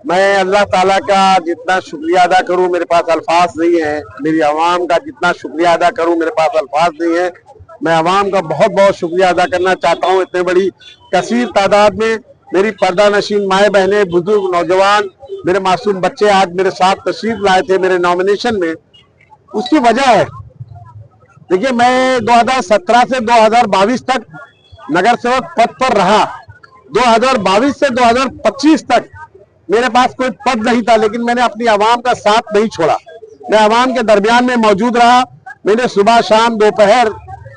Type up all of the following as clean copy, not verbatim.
मैं अल्लाह ताला का जितना शुक्रिया अदा करूं मेरे पास अल्फाज नहीं है। मेरी आवाम का जितना शुक्रिया अदा करूं मेरे पास अल्फाज नहीं है। मैं आवाम का बहुत बहुत शुक्रिया अदा करना चाहता हूं। इतने बड़ी कसीर तादाद में मेरी पर्दा नशीन माए बहने, बुजुर्ग, नौजवान, मेरे मासूम बच्चे आज मेरे साथ तशरीफ लाए थे मेरे नॉमिनेशन में। उसकी वजह है, देखिए मैं 2017 से 2022 तक नगर सेवक पद पर रहा। 2022 से 2025 तक मेरे पास कोई पद नहीं था, लेकिन मैंने अपनी आवाम का साथ नहीं छोड़ा। मैं आवाम के दरमियान में मौजूद रहा। मैंने सुबह शाम दोपहर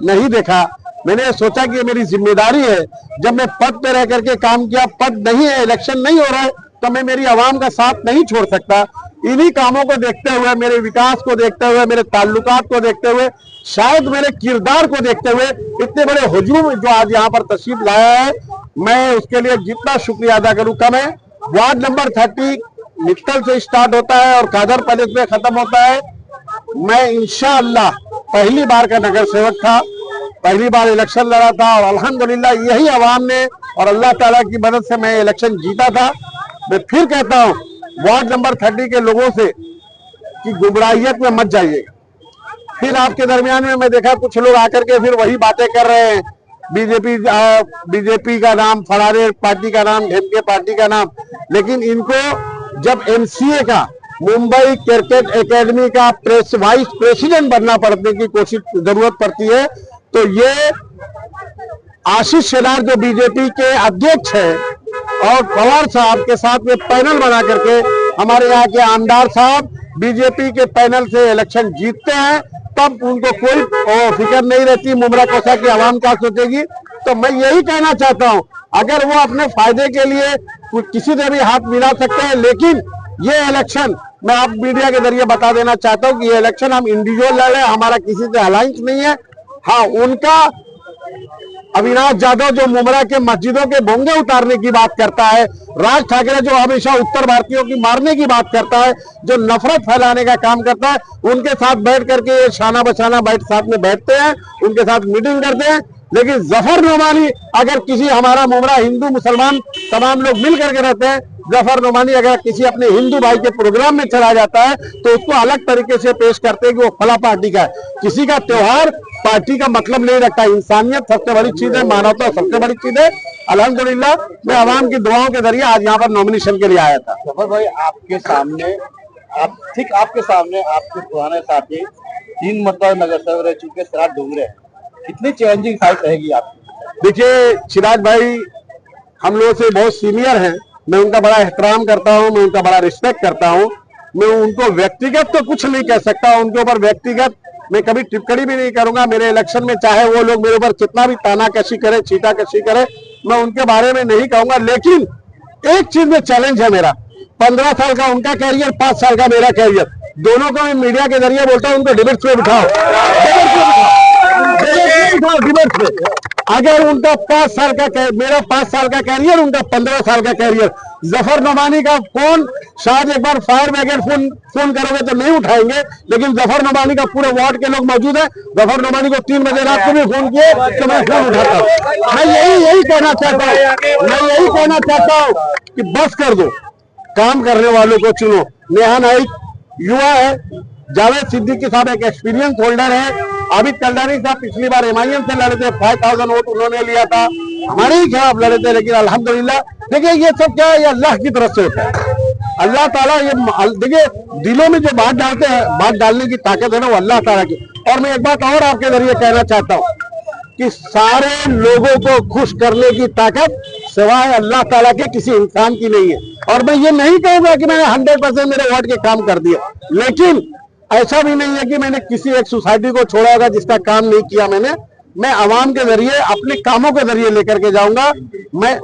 नहीं देखा। मैंने सोचा कि ये मेरी जिम्मेदारी है। जब मैं पद पे रह करके काम किया, पद नहीं है, इलेक्शन नहीं हो रहा है, तो मैं मेरी आवाम का साथ नहीं छोड़ सकता। इन्हीं कामों को देखते हुए, मेरे विकास को देखते हुए, मेरे ताल्लुकात को देखते हुए, शायद मेरे किरदार को देखते हुए इतने बड़े हुजूम जो आज यहाँ पर तशरीफ लाया है, मैं उसके लिए जितना शुक्रिया अदा करूं कम है। वार्ड नंबर 30 मित्तल से स्टार्ट होता है और कादर पैलेस में खत्म होता है। मैं इंशाअल्लाह पहली बार का नगर सेवक था, पहली बार इलेक्शन लड़ा था और अल्हम्दुलिल्लाह यही आवाम ने और अल्लाह ताला की मदद से मैं इलेक्शन जीता था। मैं फिर कहता हूं वार्ड नंबर 30 के लोगों से कि गुमराहियत में मत जाइएगा। फिर आपके दरमियान में मैं देखा कुछ लोग आकर के फिर वही बातें कर रहे हैं, बीजेपी का नाम, फलाने पार्टी का नाम, ढेमके पार्टी का नाम। लेकिन इनको जब एमसीए का, मुंबई क्रिकेट एकेडमी का वाइस प्रेसिडेंट बनना पड़ने की कोशिश जरूरत पड़ती है, तो ये आशीष शेलार जो बीजेपी के अध्यक्ष है और पवार साहब के साथ में पैनल बना करके हमारे यहाँ के आमदार साहब बीजेपी के पैनल से इलेक्शन जीतते हैं, तब उनको कोई फिक्र नहीं रहती मुमरा कोसा की आवाम क्या सोचेगी। तो मैं यही कहना चाहता हूं, अगर वो अपने फायदे के लिए किसी से भी हाथ मिला सकते हैं, लेकिन ये इलेक्शन मैं आप मीडिया के जरिए बता देना चाहता हूं कि ये इलेक्शन हम इंडिविजुअल लड़ रहे हैं, हमारा किसी से अलायंस नहीं है। हाँ, उनका अविनाश यादव जो मुमरा के मस्जिदों के बोंगे उतारने की बात करता है, राज ठाकरे जो हमेशा उत्तर भारतीयों की मारने की बात करता है, जो नफरत फैलाने का काम करता है, उनके साथ बैठ करके शाना बशाना साथ में बैठते हैं, उनके साथ मीटिंग करते हैं। लेकिन जफर नोमानी अगर किसी, हमारा मुमरा हिंदू मुसलमान तमाम लोग मिल करके रहते हैं, जफर नोमानी अगर किसी अपने हिंदू भाई के प्रोग्राम में चला जाता है तो उसको अलग तरीके से पेश करते हैं कि वो फला पार्टी का है। किसी का त्योहार पार्टी का मतलब नहीं रखता। इंसानियत सबसे बड़ी चीज है, मानवता सबसे बड़ी चीज है। अल्हम्दुलिल्लाह मैं आवाम की दुआओं के जरिए आज यहाँ पर नॉमिनेशन के लिए आया था। जफर भाई, आपके सामने आपके पुराने साथी 3 मतदार नगर सेवक रह चुके सिराज डोंगरे, कितनी चैलेंजिंग फाइट रहेगी आपकी? देखिए चिराग भाई हम लोगों से बहुत सीनियर हैं, मैं उनका बड़ा एहतराम करता हूं, मैं उनका बड़ा रिस्पेक्ट करता हूं। मैं उनको व्यक्तिगत तो कुछ नहीं कह सकता, उनके ऊपर व्यक्तिगत मैं कभी टिप्पणी भी नहीं करूंगा। मेरे इलेक्शन में चाहे वो लोग मेरे ऊपर कितना भी तानाकशी करे, छीटाकशी करे, मैं उनके बारे में नहीं कहूंगा। लेकिन एक चीज में चैलेंज है मेरा, 15 साल का उनका कैरियर, 5 साल का मेरा कैरियर, दोनों को मैं मीडिया के जरिए बोलता हूं, उनको डिबेट पे बिठाओ, डिबेट पे। अगर उनका 5 साल का, मेरा 5 साल का कैरियर, उनका 15 साल का कैरियर। जफर नोमानी का फोन शायद एक बार फायर ब्रिगेड फोन करोगे तो नहीं उठाएंगे, लेकिन जफर नोमानी का पूरे वार्ड के लोग मौजूद है। जफर नोमानी को 3 बजे रात को भी फोन किए तो मैं फोन उठाता हूँ। मैं यही कहना चाहता हूँ कि बस कर दो, काम करने वालों को चुनो। नेहा नाइक युवा है, जावेद सिद्दीकी साहब एक एक्सपीरियंस होल्डर है, आबिद कल्दानी साहब पिछली बार एमआईएम से लड़े थे, 5000 वोट उन्होंने लिया था, हमारे ही खिलाफ लड़े थे, लेकिन अल्हम्दुलिल्लाह। देखिए ये सब क्या है, ये अल्लाह की तरफ से होता है। अल्लाह ताला ये देखिए दिलों में जो बात डालते हैं, बात डालने की ताकत है ना, वो अल्लाह ताला की। और मैं एक बात और आपके जरिए कहना चाहता हूँ कि सारे लोगों को खुश करने की ताकत सिवाय अल्लाह ताला के किसी इंसान की नहीं है। और मैं ये नहीं कहूंगा कि मैंने 100% मेरे वार्ड के काम कर दिए, लेकिन ऐसा भी नहीं है कि मैंने किसी एक सोसाइटी को छोड़ा होगा जिसका काम नहीं किया मैं आवाम के जरिए अपने कामों के जरिए लेकर के जाऊंगा। मैं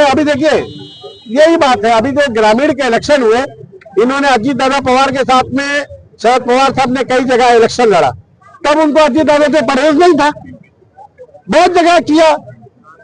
अभी देखिए यही बात है, अभी जो ग्रामीण के इलेक्शन हुए, इन्होंने अजीत दादा पवार के साथ में शरद पवार साहब ने कई जगह इलेक्शन लड़ा, तब उनको अजीत दादा से परहेज नहीं था, बहुत जगह किया।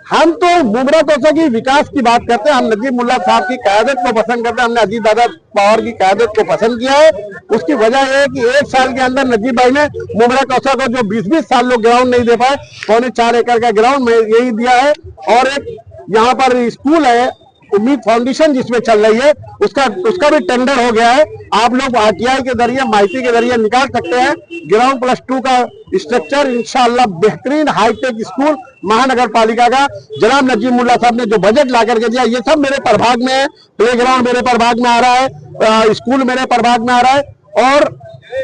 हम तो मुमरा कोसा की विकास की बात करते हैं, हम नजीब मुल्ला साहब की क़यादत को पसंद करते हैं, हमने अजीत दादा पवार की क़यादत को पसंद किया है। उसकी वजह यह है कि 1 साल के अंदर नजीब भाई ने मुमरा कोसा को जो 20-20 साल लोग ग्राउंड नहीं दे पाए, 4.25 एकड़ का ग्राउंड में यही दिया है। और एक यहाँ पर स्कूल है, उम्मीद फाउंडेशन जिसमें चल रही है उसका भी टेंडर हो गया है। आप लोग आरटीआई के जरिए, माहिती के जरिए निकाल सकते हैं। ग्राउंड +2 का स्ट्रक्चर इंशाल्लाह बेहतरीन हाईटेक स्कूल महानगर पालिका का जनाब नजीब मुल्ला साहब ने जो बजट ला करके दिया, ये सब मेरे प्रभाग में है। प्लेग्राउंड मेरे प्रभाग में आ रहा है, स्कूल मेरे प्रभाग में आ रहा है, और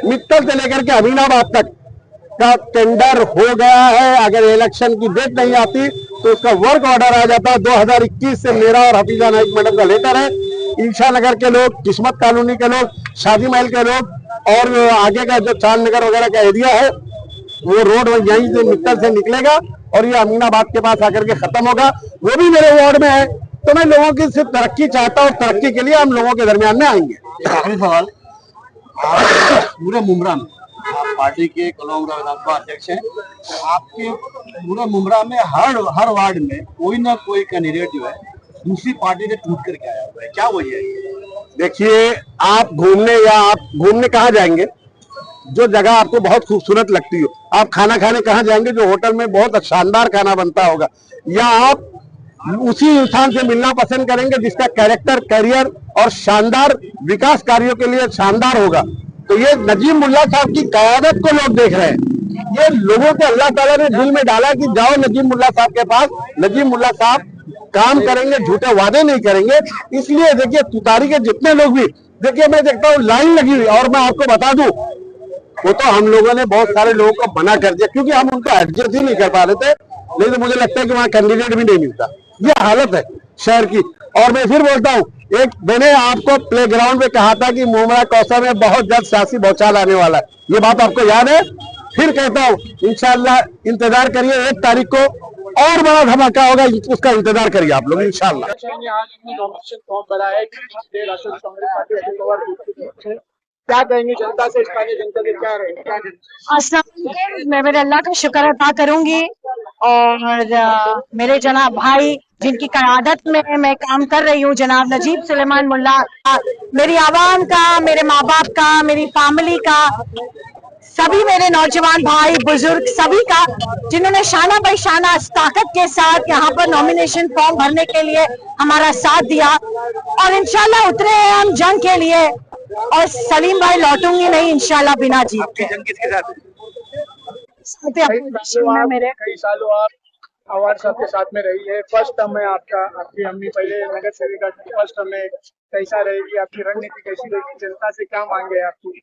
मित्तल से लेकर के अमीनाबाद तक का टेंडर हो गया है। अगर इलेक्शन की डेट नहीं आती तो उसका वर्क ऑर्डर आ जाता है। 2021 से मेरा और हफीजा नाइक मैडम का लेटर है। ईशा नगर के लोग, किस्मत कॉलोनी के लोग, शादी महल के लोग, और आगे का जो चांद नगर वगैरह का एरिया है वो रोड यहीं से मित्तल से निकलेगा और ये अमीनाबाद के पास आकर के खत्म होगा। वो भी मेरे वार्ड में है। तो मैं लोगों की सिर्फ तरक्की चाहता हूँ, तरक्की के लिए हम लोगों के दरमियान में आएंगे। आखिरी सवाल, आप पूरे मुमरा में आप पार्टी के कलौंगरा विधानसभा अध्यक्ष हैं, आपके पूरे मुमरा में हर वार्ड में कोई ना कोई कैंडिडेट जो है दूसरी पार्टी से टूट करके आया हुआ है, क्या वही है? देखिए, आप घूमने कहाँ जाएंगे? जो जगह आपको बहुत खूबसूरत लगती हो। आप खाना खाने कहाँ जाएंगे? जो होटल में बहुत शानदार खाना बनता होगा। या आप उसी इंसान से मिलना पसंद करेंगे जिसका कैरेक्टर, करियर और शानदार विकास कार्यों के लिए शानदार होगा। तो ये नजीब मुल्ला साहब की क़यादत को लोग देख रहे हैं। ये लोगों को अल्लाह ताला ने दिल में डाला कि जाओ नजीब मुल्ला साहब के पास। नजीब मुल्ला साहब काम करेंगे, झूठे वादे नहीं करेंगे। इसलिए देखिए, तुतारी के जितने लोग भी, देखिए मैं देखता हूँ लाइन लगी हुई। और मैं आपको बता दूं, वो तो हम लोगों ने बहुत सारे लोगों को मना कर दिया क्योंकि हम उनको एडजस्ट ही नहीं कर पा रहे थे। नहीं तो मुझे लगता है कि वहाँ कैंडिडेट भी नहीं मिलता। ये हालत है शहर की। और मैं फिर बोलता हूँ, मैंने आपको प्लेग्राउंड में कहा था कि मुमरा कौसा में बहुत जल्द सियासी भौचाल आने वाला है। ये बात आपको याद है? फिर कहता हूँ, इंशाल्लाह इंतजार करिए, 1 तारीख को और बड़ा धमाका होगा, उसका इंतजार करिए आप लोग इंशाल्लाह। क्या कहेंगे जनता से, स्थानीय जनता से क्या रहेगा? मैं मेरे अल्लाह का शुक्र अदा करूंगी और मेरे जनाब भाई जिनकी क़यादत में मैं काम कर रही हूँ, जनाब नजीब सुलेमान मुल्ला, मेरी आवाम का, मेरे माँ बाप का, मेरी फैमिली का, सभी मेरे नौजवान भाई बुजुर्ग सभी का, जिन्होंने शाना बाई शाना ताकत के साथ यहाँ पर नॉमिनेशन फॉर्म भरने के लिए हमारा साथ दिया। और इंशाल्लाह उतरे हैं हम जंग के लिए, और सलीम भाई लौटूंगी नहीं इंशाल्लाह बिना जीत के। जंग किसके साथ? मेरे कई सालों आप आवाज साहब के साथ में रही है। फर्स्ट टर्म में आपकी अम्मी पहले नगर सेविका, फर्स्ट टर्म में कैसा रहेगी आपकी रणनीति, कैसी रहेगी? जनता से क्या मांगे आपकी?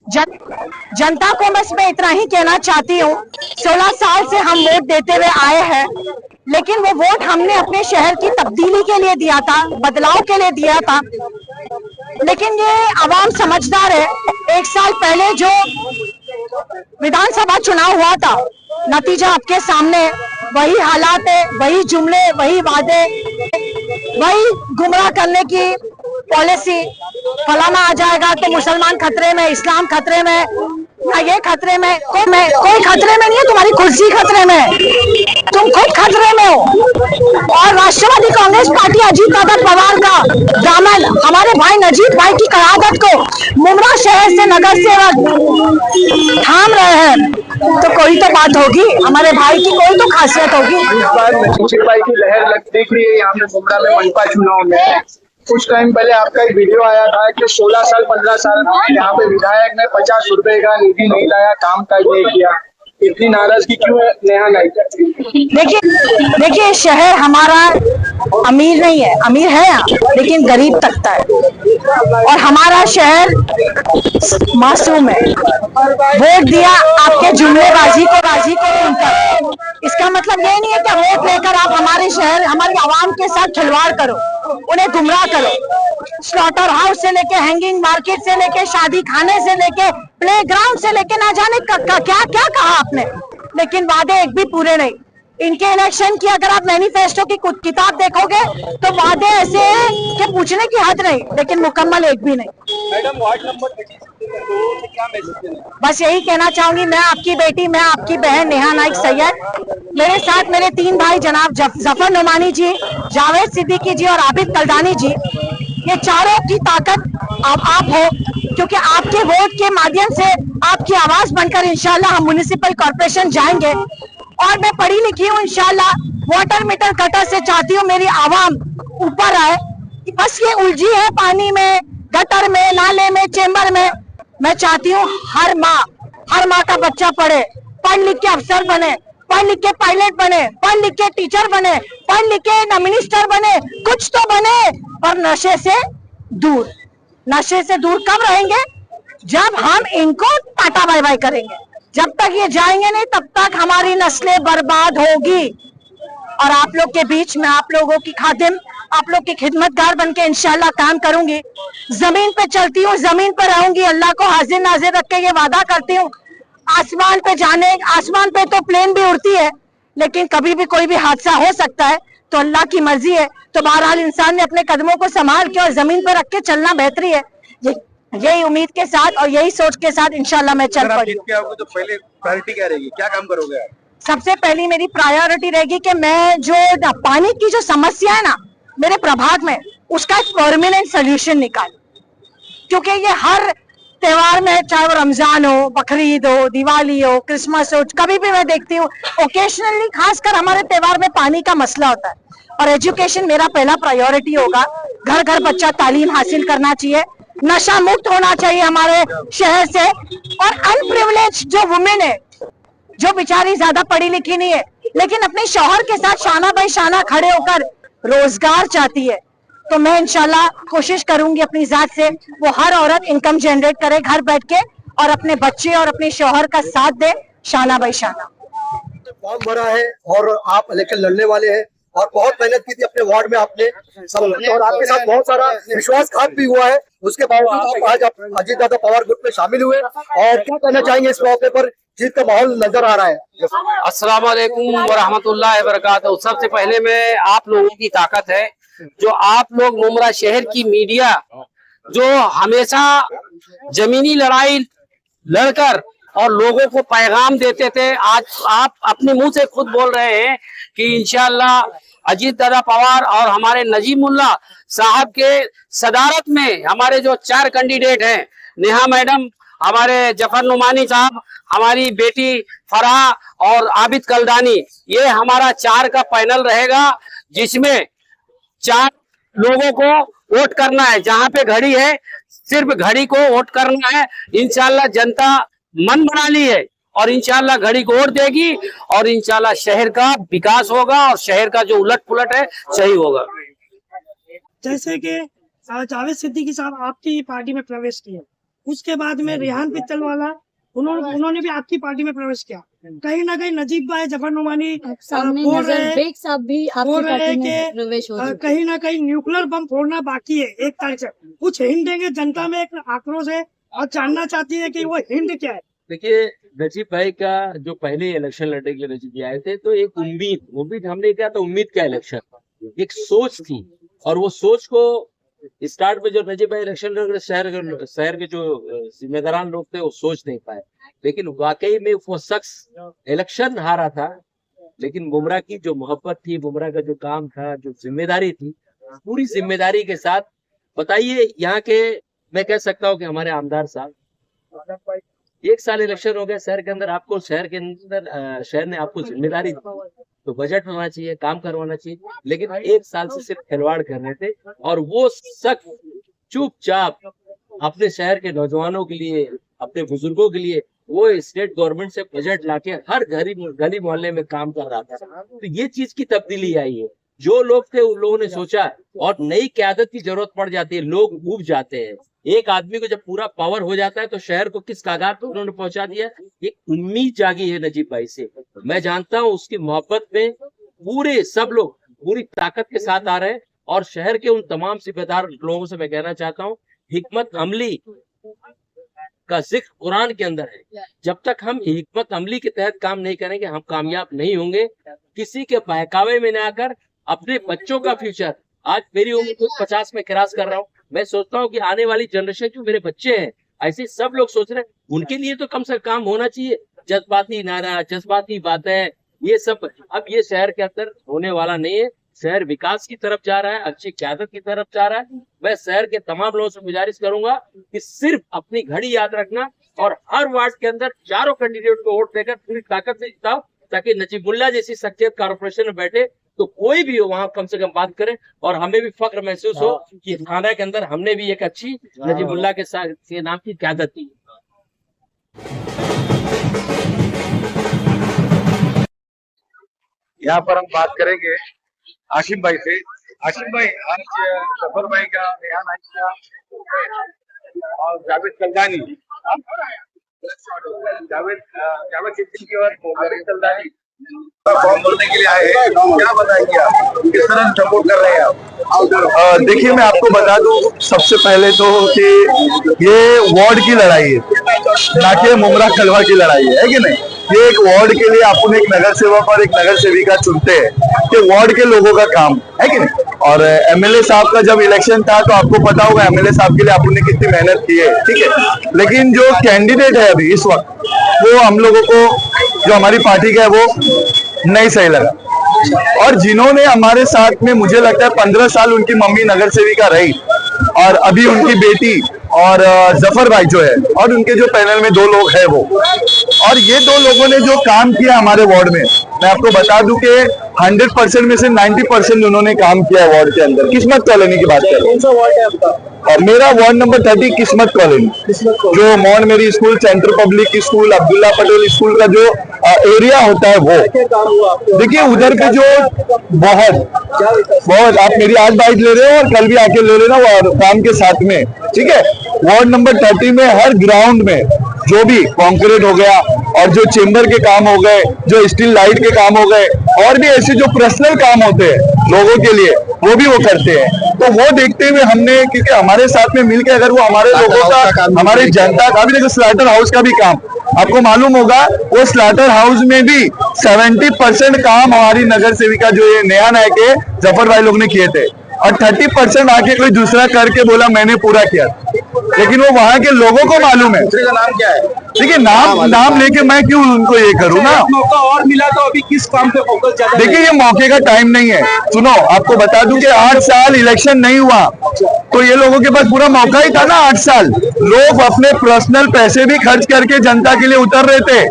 जनता को बस मैं इतना ही कहना चाहती हूँ, 16 साल से हम वोट देते हुए आए हैं, लेकिन वो वोट हमने अपने शहर की तब्दीली के लिए दिया था, बदलाव के लिए दिया था। लेकिन ये आवाम समझदार है। 1 साल पहले जो विधानसभा चुनाव हुआ था, नतीजा आपके सामने, वही हालात है, वही जुमले, वही वादे, वही गुमराह करने की पॉलिसी। फलाना आ जाएगा तो मुसलमान खतरे में, इस्लाम खतरे में, ना ये खतरे में, कोई खतरे में नहीं है, तुम्हारी कुर्सी खतरे में, तुम खुद खतरे में हो। और राष्ट्रवादी कांग्रेस पार्टी अजीत दादा पवार का दामन हमारे भाई नजीब भाई की क़यादत को मुमरा शहर से नगर सेवक थाम रहे हैं, तो कोई तो बात होगी, हमारे भाई की कोई तो खासियत होगी। इस बार नजीब भाई की लहर दिख रही है यहाँ पे मुमरा में मनपा चुनाव में। कुछ टाइम पहले आपका एक वीडियो आया था कि 16 साल 15 साल यहाँ पे विधायक ने 50 रुपए का निधि नहीं लाया, काम काज नहीं किया, इतनी नाराजगी क्यों है नेहा नाइक? देखिए शहर हमारा अमीर नहीं है, अमीर है लेकिन गरीब तकता है, और हमारा शहर मासूम है। वोट दिया आपके जुमलेबाजी को सुनकर, इसका मतलब ये नहीं है कि वोट लेकर आप हमारे शहर, हमारी आवाम के साथ खिलवाड़ करो, उन्हें गुमराह करो। स्लॉटर हाउस से लेके हैंगिंग मार्केट से लेके शादी खाने से लेके प्लेग्राउंड से लेके ना जाने क्या क्या कहा आपने, लेकिन वादे एक भी पूरे नहीं। इनके इलेक्शन की अगर आप मैनिफेस्टो की किताब देखोगे तो वादे ऐसे हैं कि पूछने की हद नहीं, लेकिन मुकम्मल एक भी नहीं। मैडम वार्ड नंबर 32 से क्या मैसेज देना? बस यही कहना चाहूंगी, मैं आपकी बेटी, मैं आपकी बहन नेहा नाइक सैयद, मेरे साथ मेरे 3 भाई जनाब जफर नुमानी जी, जावेद सिद्दीकी जी और आबिद कलदानी जी, ये चारों की ताकत आप हो, क्योंकि आपके वोट के माध्यम से आपकी आवाज बनकर इंशाल्लाह हम म्युनिसिपल कॉर्पोरेशन जाएंगे। और मैं पढ़ी लिखी हूँ, इंशाल्लाह वाटर मीटर कटर से चाहती हूँ मेरी आवाम ऊपर आए, बस ये उलझी है पानी में, गटर में, नाले में, चेंबर में। मैं चाहती हूँ हर माँ का बच्चा पढ़े, पढ़ लिख के अफसर बने, पढ़ लिख के पायलट बने, पढ़ लिख के टीचर बने, पढ़ लिख के मिनिस्टर बने, कुछ तो बने, पर नशे से दूर। नशे से दूर कब रहेंगे? जब हम इनको टाटा बाय बाय करेंगे। जब तक ये जाएंगे नहीं तब तक हमारी नस्लें बर्बाद होगी। और आप लोग के बीच में, आप लोगों की खादिम, आप लोग की खिदमतगार बन के इंशाल्लाह काम करूंगी। जमीन पे चलती हूँ, जमीन पे रहूंगी, अल्लाह को हाजिर नाजिर रख के ये वादा करती हूँ। आसमान पे तो प्लेन भी उड़ती है, लेकिन कभी भी कोई भी हादसा हो सकता है, तो अल्लाह की मर्जी है। तो बहरहाल इंसान ने अपने कदमों को संभाल के और जमीन पर रख के चलना बेहतरी है। यही उम्मीद के साथ और यही सोच के साथ इंशाल्लाह मैं चल पड़ी। तो पहले प्रायोरिटी क्या रहेगी, क्या काम करोगे आप? सबसे पहली मेरी प्रायोरिटी रहेगी कि मैं जो पानी की जो समस्या है ना मेरे प्रभाग में, उसका एक परमानेंट सोल्यूशन निकाल। क्योंकि ये हर त्योहार में, चाहे वो रमजान हो, बकरीद हो, दिवाली हो, क्रिसमस हो, कभी भी मैं देखती हूँ ओकेशनली, खासकर हमारे त्योहार में पानी का मसला होता है। और एजुकेशन मेरा पहला प्रायोरिटी होगा। घर घर बच्चा तालीम हासिल करना चाहिए, नशा मुक्त होना चाहिए हमारे शहर से। और अनप्रिविलेज जो वुमेन है, जो बेचारी ज्यादा पढ़ी लिखी नहीं है, लेकिन अपने शौहर के साथ शाना बाई शाना खड़े होकर रोजगार चाहती है, तो मैं इंशाल्लाह कोशिश करूंगी अपनी जात से वो हर औरत इनकम जनरेट करे घर बैठ के, और अपने बच्चे और अपने शौहर का साथ दे शाना बाई शाना। फॉर्म भरा है और आप इलेक्शन लड़ने वाले हैं और बहुत मेहनत की थी अपने वार्ड में आपने सब, और आपके साथ बहुत सारा विश्वासघात भी हुआ है। उसके बावजूद आज आप अजीत दादा पवार ग्रुप में शामिल हुए, और क्या कहना चाहेंगे इस मौके पर? जीत का माहौल नजर आ रहा है। अस्सलाम वालेकुम व रहमतुल्लाहि व बरकातहू। सबसे पहले मैं आप लोगों की ताकत है जो आप लोग मुमरा शहर की मीडिया जो हमेशा जमीनी लड़ाई लड़कर और लोगों को पैगाम देते थे, आज आप अपने मुंह से खुद बोल रहे हैं कि इंशाअल्लाह अजीत दादा पवार और हमारे नजीमुल्लाह साहब के सदारत में हमारे जो 4 कैंडिडेट हैं, नेहा मैडम, हमारे जफर नुमानी साहब, हमारी बेटी फराह और आबिद कलदानी, ये हमारा 4 का पैनल रहेगा, जिसमें 4 लोगों को वोट करना है। जहां पे घड़ी है सिर्फ घड़ी को वोट करना है। इंशाल्लाह जनता मन बना ली है और इंशाल्लाह घड़ी को वोट देगी और इंशाल्लाह शहर का विकास होगा और शहर का जो उलट पुलट है सही होगा। जैसे कि जावेद सिद्दीकी साहब आपकी पार्टी में प्रवेश किए, उसके बाद में रेहान पित्तलवाला उन्होंने भी आपकी पार्टी में प्रवेश किया। कहीं ना कहीं नजीब भाई, जफर नुमानी बोल रहे हैं कहीं ना कहीं न्यूक्लियर बम फोड़ना बाकी है 1 तारीख से। कुछ हिंट देंगे? जनता में एक आक्रोश है और जानना चाहती है कि वो हिंट क्या है। देखिए, नजीब भाई का जो पहले इलेक्शन लड़ने के लिए नजीब जी आए थे, तो एक उम्मीद हमने क्या था, उम्मीद का इलेक्शन, एक सोच थी, और वो सोच को स्टार्ट में जो नजीब भाई इलेक्शन लड़ रहे, शहर के जो जिम्मेदारान लोग थे वो सोच नहीं पाए। लेकिन वाकई में वो शख्स इलेक्शन हारा था, लेकिन बुमराह की जो मोहब्बत थी, बुमराह का जो काम था, जो जिम्मेदारी थी, पूरी जिम्मेदारी के साथ, बताइए यहाँ के, मैं कह सकता हूँ कि हमारे आमदार साहब, 1 साल इलेक्शन हो गया शहर के अंदर, आपको शहर ने आपको जिम्मेदारी दी, तो बजट होना चाहिए, काम करवाना चाहिए, लेकिन 1 साल से सिर्फ खिलवाड़ कर रहे थे। और वो शख्स चुपचाप अपने शहर के नौजवानों के लिए, अपने बुजुर्गों के लिए वो स्टेट गवर्नमेंट से बजट लाके हर गली मोहल्ले में काम कर रहा था। तो ये चीज की तब्दीली आई है। जो लोग थे उन लोगों ने सोचा, और नई क़यादत की जरूरत पड़ जाती है, लोग ऊब जाते हैं। एक आदमी को जब पूरा पावर हो जाता है तो शहर को किस कागार पर उन्होंने पहुंचा दिया। एक उम्मीद जागी है नजीब भाई से, मैं जानता हूं उसकी मोहब्बत में पूरे सब लोग पूरी ताकत के साथ आ रहे हैं। और शहर के उन तमाम जिम्मेदार लोगों से मैं कहना चाहता हूं, हिकमत अमली का जिक्र कुरान के अंदर है। जब तक हम हिकमत अमली के तहत काम नहीं करेंगे हम कामयाब नहीं होंगे। किसी के बहकावे में न आकर अपने बच्चों का फ्यूचर, आज मेरी उम्र खुद 50 में क्रॉस कर रहा हूँ, मैं सोचता हूँ कि आने वाली जनरेशन जो मेरे बच्चे हैं, ऐसे सब लोग सोच रहे हैं, उनके लिए तो कम से कम होना चाहिए। जज्बाती नारा, जज्बाती बातें, ये सब अब ये शहर के अंदर होने वाला नहीं है। शहर विकास की तरफ जा रहा है, अच्छी क़यादत की तरफ जा रहा है। मैं शहर के तमाम लोगों से गुजारिश करूंगा कि सिर्फ अपनी घड़ी याद रखना और हर वार्ड के अंदर 4 कैंडिडेट को वोट देकर पूरी ताकत से जिताओ, ताकि नजीबुल्लाह जैसी शख्सियत कॉर्पोरेशन में बैठे तो कोई भी हो वहाँ कम से कम बात करे और हमें भी फक्र महसूस हो कि थाना के अंदर हमने भी एक अच्छी नजीबुल्लाह के साथ के नाम की क़यादत दी। यहाँ पर हम बात करेंगे आशिम भाई से। आशिम भाई, आज जफर भाई का बयान आया और जावेद कलदानी, जावेद सिद्दीकी और जावेद कलदानी फॉर्म भरने के लिए आए हैं। क्या बताएंगे आप, किस तरह सपोर्ट कर रहे हैं आप? देखिए, मैं आपको बता दूं सबसे पहले तो कि ये वार्ड की लड़ाई है, ना कि मुमरा खलवा की लड़ाई है कि नहीं। ये एक वार्ड के लिए अपन एक नगर सेवक और एक नगर सेविका चुनते हैं कि वार्ड के लोगों का काम है कि नहीं। और एमएलए साहब का जब इलेक्शन था तो आपको पता होगा एमएलए साहब के लिए अपन ने कितनी मेहनत की है, ठीक है। लेकिन जो कैंडिडेट है अभी इस वक्त, वो हम लोगों को, जो हमारी पार्टी का है, वो नहीं सही लगा। और जिन्होंने हमारे साथ में, मुझे लगता है 15 साल उनकी मम्मी नगर सेविका रही, और अभी उनकी बेटी और जफर भाई जो है, और उनके जो पैनल में 2 लोग हैं वो, और ये 2 लोगों ने जो काम किया हमारे वार्ड में, मैं आपको बता दूं कि 100% में से 90% उन्होंने काम किया है वार्ड के अंदर। किस्मत कॉलोनी की बात कर रहे हैं। कौन सा वार्ड है आपका? और मेरा वार्ड नंबर 30 किस्मत कॉलोनी, जो मॉन मेरी school, central public school, Abdullah Patel school का जो एरिया होता है वो। क्या काम हुआ आपको? देखिए, उधर पे जो बहुत आप मेरी आज बाइट ले रहे हो और कल भी आके ले लेना काम के साथ में, ठीक है। वार्ड नंबर 30 में हर ग्राउंड में जो भी कंक्रीट हो गया, और जो चेंबर के काम हो गए, जो स्टील लाइट के काम हो गए, और भी ऐसे जो पर्सनल काम होते हैं लोगों के लिए, वो भी वो करते हैं। तो वो देखते हुए हमने, क्योंकि हमारे साथ में मिलकर अगर वो हमारे लोगों का, हमारी जनता का भी, देखो स्लाटर हाउस का भी काम आपको मालूम होगा, वो स्लाटर हाउस में भी 70% काम हमारी नगर सेविका जो ये नया नया के जफर भाई लोग ने किए थे, और 30% आके कोई दूसरा करके बोला मैंने पूरा किया, लेकिन वो वहाँ के लोगों को मालूम है। दूसरे का नाम क्या है? देखिए, नाम लेके मैं क्यों उनको ये करूँ ना। मौका और मिला तो अभी किस काम पे फोकस ज्यादा? देखिए, ये मौके का टाइम नहीं है। सुनो, आपको बता दूं कि 8 साल इलेक्शन नहीं हुआ, तो ये लोगों के पास पूरा मौका ही था ना। 8 साल लोग अपने पर्सनल पैसे भी खर्च करके जनता के लिए उतर रहे थे,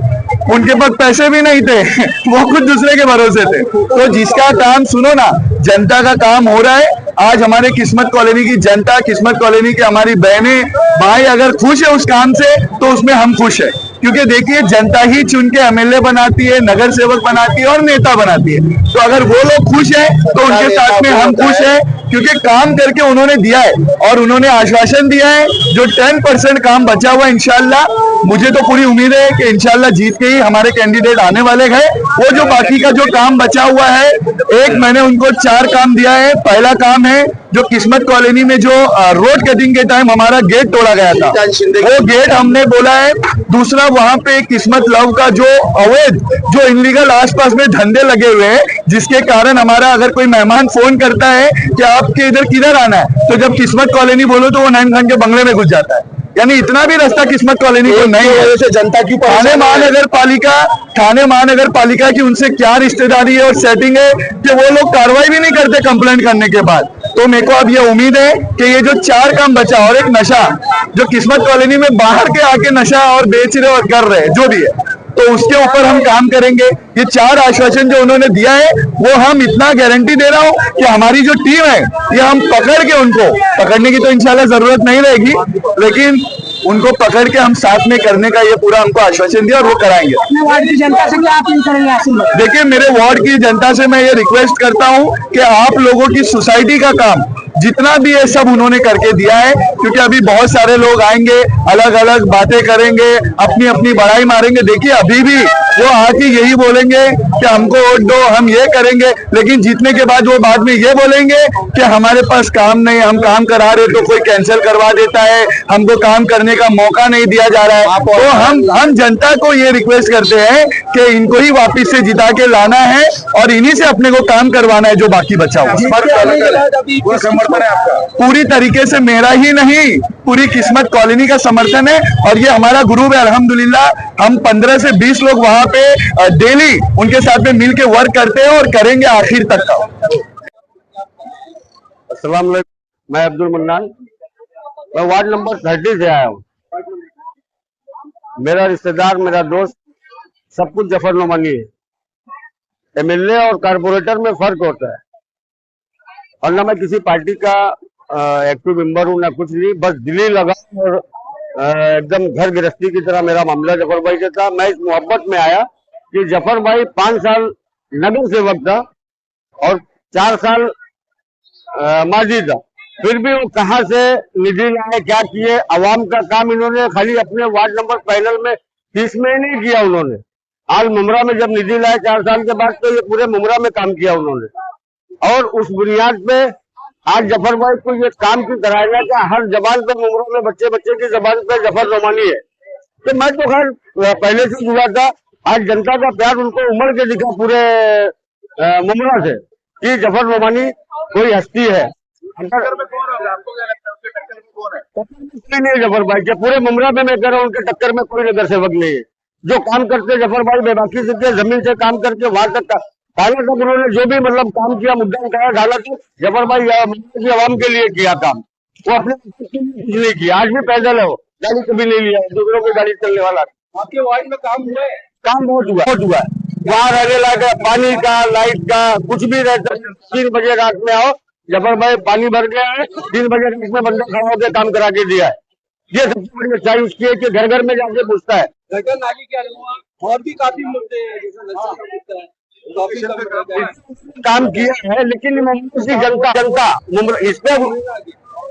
उनके पास पैसे भी नहीं थे वो खुद दूसरे के भरोसे थे। तो जिसका काम, सुनो ना, जनता का काम हो रहा है। आज हमारे किस्मत कॉलोनी की जनता, किस्मत कॉलोनी की हमारी बहनें भाई अगर खुश है उस काम से, तो उसमें हम खुश है। क्योंकि देखिए, जनता ही चुन के एमएलए बनाती है, नगर सेवक बनाती है और नेता बनाती है। तो अगर वो लोग खुश हैं तो उनके साथ में हम खुश हैं, क्योंकि काम करके उन्होंने दिया है और उन्होंने आश्वासन दिया है। जो 10% काम बचा हुआ, इंशाल्लाह मुझे तो पूरी उम्मीद है कि इंशाल्लाह जीत के ही हमारे कैंडिडेट आने वाले हैं। वो जो बाकी का जो काम बचा हुआ है, एक मैंने उनको 4 काम दिया है। पहला काम है जो किस्मत कॉलोनी में जो रोड कटिंग के टाइम हमारा गेट तोड़ा गया था, वो गेट हमने बोला है। दूसरा, वहां पे किस्मत लव का जो अवैध, जो इनलीगल आसपास में धंधे लगे हुए हैं, जिसके कारण हमारा अगर कोई मेहमान फोन करता है कि आपके इधर किधर आना है, तो जब किस्मत कॉलोनी बोलो तो वो नैन खान के बंगले में घुस जाता है। यानी इतना भी रास्ता किस्मत कॉलोनी को नहीं है। से जनता की थाने महानगर पालिका की उनसे क्या रिश्तेदारी है और सेटिंग है कि वो लोग कार्रवाई भी नहीं करते कंप्लेंट करने के बाद। तो मेरे को अब ये उम्मीद है कि ये जो 4 काम बचा, और एक नशा जो किस्मत कॉलोनी में बाहर के आके नशा और बेच रहे और कर रहे जो भी है, तो उसके ऊपर हम काम करेंगे। ये 4 आश्वासन जो उन्होंने दिया है, वो हम इतना गारंटी दे रहा हूँ कि हमारी जो टीम है, ये हम पकड़ के, उनको पकड़ने की तो इंशाल्लाह जरूरत नहीं रहेगी, लेकिन उनको पकड़ के हम साथ में करने का ये पूरा हमको आश्वासन दिया और वो कराएंगे। अपने वार्ड की जनता से क्या अपील करेंगे आसिम भाई? देखिए, मेरे वार्ड की जनता से मैं ये रिक्वेस्ट करता हूँ कि आप लोगों की सोसाइटी का काम जितना भी है सब उन्होंने करके दिया है, क्योंकि अभी बहुत सारे लोग आएंगे, अलग अलग बातें करेंगे, अपनी अपनी बड़ाई मारेंगे। देखिए, अभी भी वो आके यही बोलेंगे कि हमको वोट दो, हम ये करेंगे, लेकिन जीतने के बाद वो बाद में ये बोलेंगे कि हमारे पास काम नहीं, हम काम करा रहे तो कोई कैंसिल करवा देता है, हमको काम करने का मौका नहीं दिया जा रहा है। तो हम जनता को ये रिक्वेस्ट करते हैं कि इनको ही वापिस से जिता के लाना है और इन्हीं से अपने को काम करवाना है जो बाकी बचा हुआ। पूरी तरीके से मेरा ही नहीं, पूरी किस्मत कॉलोनी का समर्थन है, और ये हमारा ग्रुप है अल्हम्दुलिल्लाह। हम 15 से 20 लोग वहां पे डेली उनके साथ में मिल के वर्क करते हैं और करेंगे आखिर तक का। अस्सलाम वालेकुम, मैं अब्दुल मन्नान, मैं वार्ड नंबर 30 से आया हूँ। मेरा रिश्तेदार, मेरा दोस्त, सब कुछ जफर नोमानी है। एमएलए और कारपोरेटर में फर्क होता है। और ना मैं किसी पार्टी का एक्टिव मेंबर हूँ ना कुछ नहीं, बस दिली लगा और एकदम घर गृहस्थी की तरह मेरा मामला जफर भाई से था। मैं इस मोहब्बत में आया कि जफर भाई 5 साल नगर सेवक था और 4 साल माजी था, फिर भी वो कहाँ से निधि लाए, क्या किए। अवाम का काम इन्होंने खाली अपने वार्ड नंबर पैनल में 30 में ही नहीं किया उन्होंने। आज मुमरा में जब निधि लाए 4 साल के बाद, तो ये पूरे मुमरा में काम किया उन्होंने। और उस बुनियाद पे आज जफर भाई को ये काम की कराएगा कि हर जबान पे मुमरा में बच्चे बच्चे की जबान पे जफर नोमानी है। तो मैं तो खैर पहले से जुड़ा था। आज जनता का प्यार उनको उमड़ के दिखा पूरे मुमरा से कि जफर नोमानी कोई हस्ती है। कोई नहीं जफर भाई के पूरे मुमरा में मैं कह रहा हूँ, उनके टक्कर में कोई नगर सेवक नहीं है। जो काम करते जफर भाई बेबाकी से जमीन से काम करके वहां तक ढाला तक उन्होंने जो भी मतलब काम किया, मुद्दा उठाया, ढाला तक जफर भाई की आवाम के लिए किया काम। वो अपने कुछ नहीं किया। आज भी पैदल है, वो गाड़ी कभी नहीं लिया, दूसरों की गाड़ी चलने वाला। आपके वार्ड में काम हुआ है? काम बहुत हुआ है। वहाँ रहने लायक पानी का, लाइट का कुछ भी रहता है। 3 बजे रात में आओ, जफर भाई पानी भर गया है, 3 बजे रात में बंदा खड़ा होकर काम करा के दिया है। ये सबसे बड़ी अच्छाई उसकी है कि घर घर में जाके पूछता है। गटर नाली के अलावा और भी काफी मुद्दे हैं, जैसे नशे का मुद्दा है, काम किया है। लेकिन मुमरा की जनता इस पे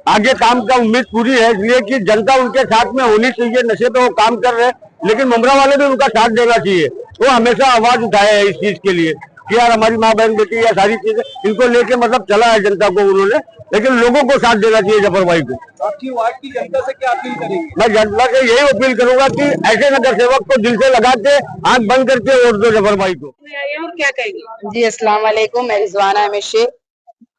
आगे काम का उम्मीद पूरी है, इसलिए कि जनता उनके साथ में होनी चाहिए। नशे पे वो काम कर रहे हैं, लेकिन मुमरा वाले भी उनका साथ देना चाहिए। वो हमेशा आवाज उठाए है इस चीज के लिए कि यार हमारी माँ बहन बेटी या सारी चीजें इनको लेके मतलब चला है जनता को उन्होंने, लेकिन लोगों को साथ देना चाहिए जफर भाई को। आपकी वार्ड की जनता से क्या अपील करेंगे? मैं जनता से यही अपील करूंगा कि ऐसे नगर सेवक को दिल से लगा के आंख बंद करके वोट दो जफर भाई को। और क्या कहेंगे जी? अस्सलाम वालेकुम, मैं रिजवाना अहमद शेख।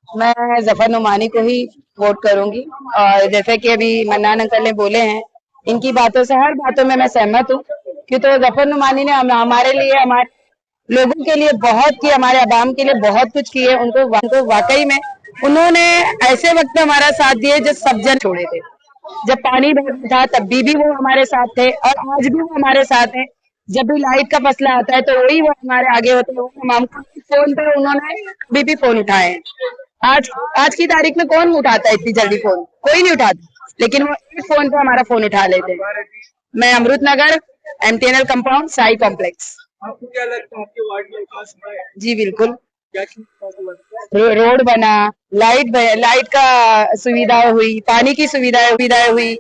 मैं जफर नुमानी को ही वोट करूंगी। और जैसे कि अभी मन्नान अंकल ने बोले हैं, इनकी बातों से हर बातों में मैं सहमत हूँ कि तो जफर नुमानी ने हमारे लिए, हमारे लोगों के लिए बहुत किया, हमारे अवाम के लिए बहुत कुछ किए। उनको वाकई में उन्होंने ऐसे वक्त में हमारा साथ दिए जब सब जन छोड़े थे। जब पानी बहुत था तब भी वो हमारे साथ थे और आज भी वो हमारे साथ है। जब भी लाइट का मसला आता है तो वही वो हमारे आगे होते हैं। हमको फोन पे उन्होंने कभी भी फोन उठाए हैं। आज की तारीख में कौन उठाता है इतनी जल्दी फोन? कोई नहीं उठाता, लेकिन वो एक फोन पे हमारा फोन उठा लेते हैं। मैं अमृत नगर, MTNL कंपाउंड, साई कॉम्प्लेक्स। आपको क्या लगता है आपके वार्ड में विकास हुआ है? जी बिल्कुल। क्या रोड बना, लाइट का सुविधा हुई, पानी की सुविधाएं हुई,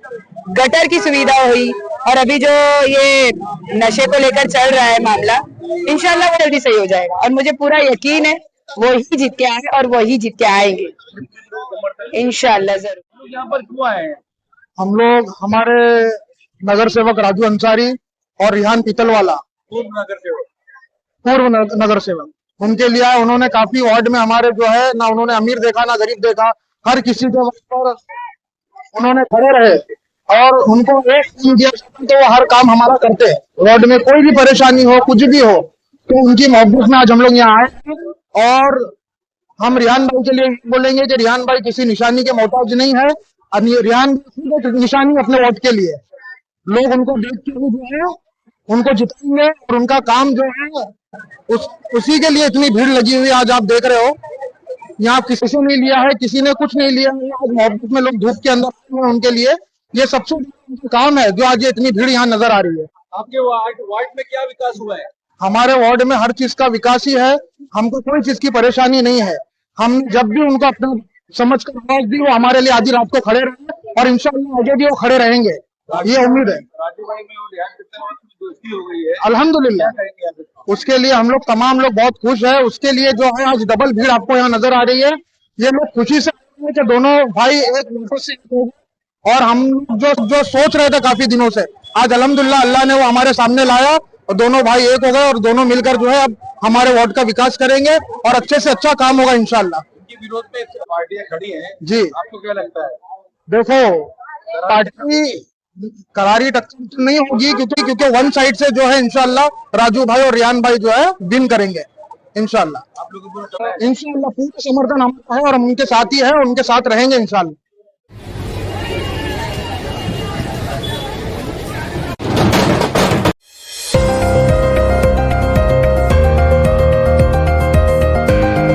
गटर की सुविधा हुई। और अभी जो ये नशे को लेकर चल रहा है मामला, इंशाल्लाह वो जल्दी सही हो जाएगा। और मुझे पूरा यकीन है वो ही जीत के आए और वो ही जीत के आएंगे इंशाल्लाह जरूर। यहाँ पर क्यों आए हैं? हम लोग हमारे नगर सेवक राजू अंसारी और रिहान पीतलवाला, पूर्व नगर सेवक, उनके लिए आए। उन्होंने काफी वार्ड में हमारे जो है ना, उन्होंने अमीर देखा ना गरीब देखा, हर किसी के वक्त पर उन्होंने खड़े रहे और उनको एक काम दिया तो वो हर काम हमारा करते हैं। वार्ड में कोई भी परेशानी हो, कुछ भी हो, तो उनकी मोहब्बत में आज हम लोग यहाँ आए। और हम रिहान भाई के लिए बोलेंगे कि रिहान भाई किसी निशानी के मोहताज नहीं है। रिहान निशानी अपने वोट के लिए, लोग उनको देख के जो है उनको जिताएंगे और उनका काम जो है उसी के लिए इतनी भीड़ लगी हुई। आज आप देख रहे हो यहाँ किसी से नहीं लिया है, किसी ने कुछ नहीं लिया है। आज मोहब्बत में लोग धूप के अंदर उनके लिए ये सबसे काम है जो आज ये इतनी भीड़ यहाँ नजर आ रही है। आपके वार्ड में क्या विकास हुआ है? हमारे वार्ड में हर चीज का विकास ही है। हमको कोई चीज की परेशानी नहीं है। हम जब भी उनको अपना समझ कर आवाज दी, वो हमारे लिए आधी रात को खड़े रहे और इंशाल्लाह आगे भी वो खड़े रहेंगे, ये उम्मीद है। अल्हम्दुलिल्लाह, उसके लिए हम लोग तमाम लोग बहुत खुश है। उसके लिए जो है आज डबल भीड़ आपको यहाँ नजर आ रही है। ये लोग खुशी से कि दोनों भाई एक दूसरे से हो गए। और हम जो सोच रहे थे काफी दिनों से, आज अल्हम्दुलिल्लाह अल्लाह ने वो हमारे सामने लाया और दोनों भाई एक हो गए और दोनों मिलकर जो है अब हमारे वार्ड का विकास करेंगे और अच्छे से अच्छा काम होगा इंशाल्लाह। विरोध में पार्टियां खड़ी हैं जी, आपको क्या लगता है? देखो पार्टी करारी टक्कर नहीं होगी क्योंकि वन साइड से जो है इंशाल्लाह राजू भाई और रियान भाई जो है विन करेंगे इंशाल्लाह। पूरा समर्थन हमारा है और हम उनके साथ ही है और उनके साथ रहेंगे इंशाल्लाह।